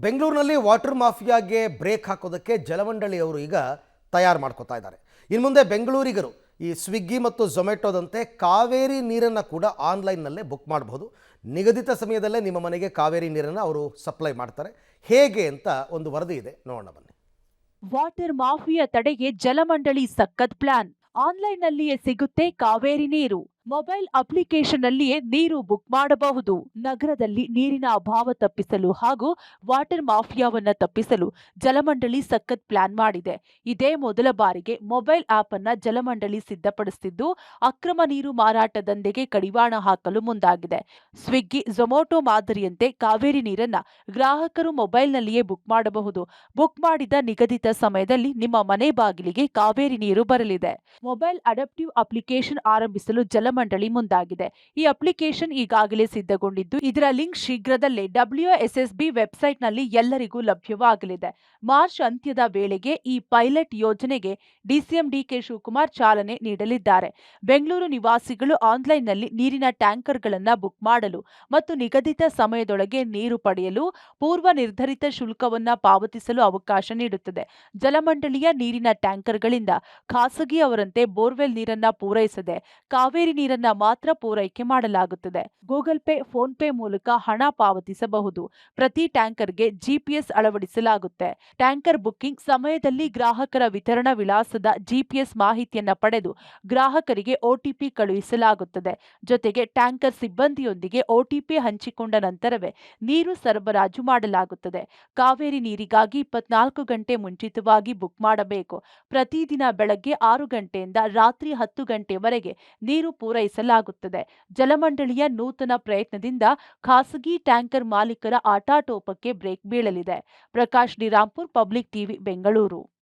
ಬೆಂಗಳೂರಿನಲ್ಲಿ water ಮಾಫಿಯಾಗೆ break ಹಾಕೋದಕ್ಕೆ ಜಲಮಂಡಳಿಯವರು ಈಗ ತಯಾರು ಮಾಡ್ಕೋತಾ ಇದ್ದಾರೆ. ಇನ್ನು ಮುಂದೆ ಬೆಂಗಳೂರಿಗರು ಈ ಸ್ವಿಗ್ಗಿ ಮತ್ತು ಝೊಮ್ಯಾಟೋದಂತೆ ಕಾವೇರಿ ನೀರನ್ನು ಕೂಡ ಆನ್ಲೈನ್ನಲ್ಲೇ ಬುಕ್ ಮಾಡಬಹುದು. ನಿಗದಿತ ಸಮಯದಲ್ಲೇ ನಿಮ್ಮ ಮನೆಗೆ ಕಾವೇರಿ ನೀರನ್ನು ಅವರು ಸಪ್ಲೈ ಮಾಡ್ತಾರೆ. ಹೇಗೆ ಅಂತ ಒಂದು ವರದಿ ಇದೆ, ನೋಡೋಣ ಬನ್ನಿ. ವಾಟರ್ ಮಾಫಿಯಾ ತಡೆಗೆ ಜಲಮಂಡಳಿ ಸಖತ್ ಪ್ಲಾನ್. ಆನ್ಲೈನ್ನಲ್ಲಿಯೇ ಸಿಗುತ್ತೆ ಕಾವೇರಿ ನೀರು. ಮೊಬೈಲ್ ಅಪ್ಲಿಕೇಶನ್ನಲ್ಲಿಯೇ ನೀರು ಬುಕ್ ಮಾಡಬಹುದು. ನಗರದಲ್ಲಿ ನೀರಿನ ಅಭಾವ ತಪ್ಪಿಸಲು ಹಾಗೂ ವಾಟರ್ ಮಾಫಿಯಾವನ್ನ ತಪ್ಪಿಸಲು ಜಲಮಂಡಳಿ ಸಖತ್ ಪ್ಲಾನ್ ಮಾಡಿದೆ. ಇದೇ ಮೊದಲ ಬಾರಿಗೆ ಮೊಬೈಲ್ ಆಪ್ ಅನ್ನ ಜಲಮಂಡಳಿ ಸಿದ್ಧಪಡಿಸುತ್ತಿದ್ದು, ಅಕ್ರಮ ನೀರು ಮಾರಾಟ ದಂಧೆಗೆ ಕಡಿವಾಣ ಹಾಕಲು ಮುಂದಾಗಿದೆ. ಸ್ವಿಗ್ಗಿ, ಝೊಮ್ಯಾಟೊ ಮಾದರಿಯಂತೆ ಕಾವೇರಿ ನೀರನ್ನ ಗ್ರಾಹಕರು ಮೊಬೈಲ್ನಲ್ಲಿಯೇ ಬುಕ್ ಮಾಡಬಹುದು. ಬುಕ್ ಮಾಡಿದ ನಿಗದಿತ ಸಮಯದಲ್ಲಿ ನಿಮ್ಮ ಮನೆ ಬಾಗಿಲಿಗೆ ಕಾವೇರಿ ನೀರು ಬರಲಿದೆ. ಮೊಬೈಲ್ ಅಡಾಪ್ಟಿವ್ ಅಪ್ಲಿಕೇಶನ್ ಆರಂಭಿಸಲು ಜಲಮಂಡಳಿ ಮುಂದಾಗಿದೆ. ಈ ಅಪ್ಲಿಕೇಶನ್ ಈಗಾಗಲೇ ಸಿದ್ಧಗೊಂಡಿದ್ದು, ಇದರ ಲಿಂಕ್ ಶೀಘ್ರದಲ್ಲೇ WSSB ವೆಬ್ಸೈಟ್ನಲ್ಲಿ ಎಲ್ಲರಿಗೂ ಲಭ್ಯವಾಗಲಿದೆ. ಮಾರ್ಚ್ ಅಂತ್ಯದ ವೇಳೆಗೆ ಈ ಪೈಲಟ್ ಯೋಜನೆಗೆ DCM DK ಶಿವಕುಮಾರ್ ಚಾಲನೆ ನೀಡಲಿದ್ದಾರೆ. ಬೆಂಗಳೂರು ನಿವಾಸಿಗಳು ಆನ್ಲೈನ್ನಲ್ಲಿ ನೀರಿನ ಟ್ಯಾಂಕರ್ಗಳನ್ನು ಬುಕ್ ಮಾಡಲು ಮತ್ತು ನಿಗದಿತ ಸಮಯದೊಳಗೆ ನೀರು ಪಡೆಯಲು ಪೂರ್ವ ನಿರ್ಧರಿತ ಶುಲ್ಕವನ್ನ ಪಾವತಿಸಲು ಅವಕಾಶ ನೀಡುತ್ತದೆ. ಜಲಮಂಡಳಿಯ ನೀರಿನ ಟ್ಯಾಂಕರ್ಗಳಿಂದ ಖಾಸಗಿಯವರಂತೆ ಬೋರ್ವೆಲ್ ನೀರನ್ನ ಪೂರೈಸದೆ ಕಾವೇರಿ ನೀರನ್ನ ಮಾತ್ರ ಪೂರೈಕೆ ಮಾಡಲಾಗುತ್ತದೆ. ಗೂಗಲ್ ಪೇ, ಫೋನ್ ಪೇ ಮೂಲಕ ಹಣ ಪಾವತಿಸಬಹುದು. ಪ್ರತಿ ಟ್ಯಾಂಕರ್ಗೆ GPS ಅಳವಡಿಸಲಾಗುತ್ತೆ. ಟ್ಯಾಂಕರ್ ಬುಕ್ಕಿಂಗ್ ಸಮಯದಲ್ಲಿ ಗ್ರಾಹಕರ ವಿತರಣಾ ವಿಳಾಸದ GPS ಮಾಹಿತಿಯನ್ನ ಪಡೆದು ಗ್ರಾಹಕರಿಗೆ OTP ಕಳುಹಿಸಲಾಗುತ್ತದೆ. ಜೊತೆಗೆ ಟ್ಯಾಂಕರ್ ಸಿಬ್ಬಂದಿಯೊಂದಿಗೆ OTP ಹಂಚಿಕೊಂಡ ನಂತರವೇ ನೀರು ಸರಬರಾಜು ಮಾಡಲಾಗುತ್ತದೆ. ಕಾವೇರಿ ನೀರಿಗಾಗಿ 24 ಗಂಟೆ ಮುಂಚಿತವಾಗಿ ಬುಕ್ ಮಾಡಬೇಕು. ಪ್ರತಿದಿನ ಬೆಳಗ್ಗೆ 6 ಗಂಟೆಯಿಂದ ರಾತ್ರಿ 10 ಗಂಟೆವರೆಗೆ ನೀರು ಪೂರೈಸಲಾಗುತ್ತದೆ. ಜಲಮಂಡಳಿಯ ನೂತನ ಪ್ರಯತ್ನದಿಂದ ಖಾಸಗಿ ಟ್ಯಾಂಕರ್ ಮಾಲೀಕರ ಆಟಾಟೋಪಕ್ಕೆ ಬ್ರೇಕ್ ಬೀಳಲಿದೆ. Prakash D Rampur, public TV, Bengaluru.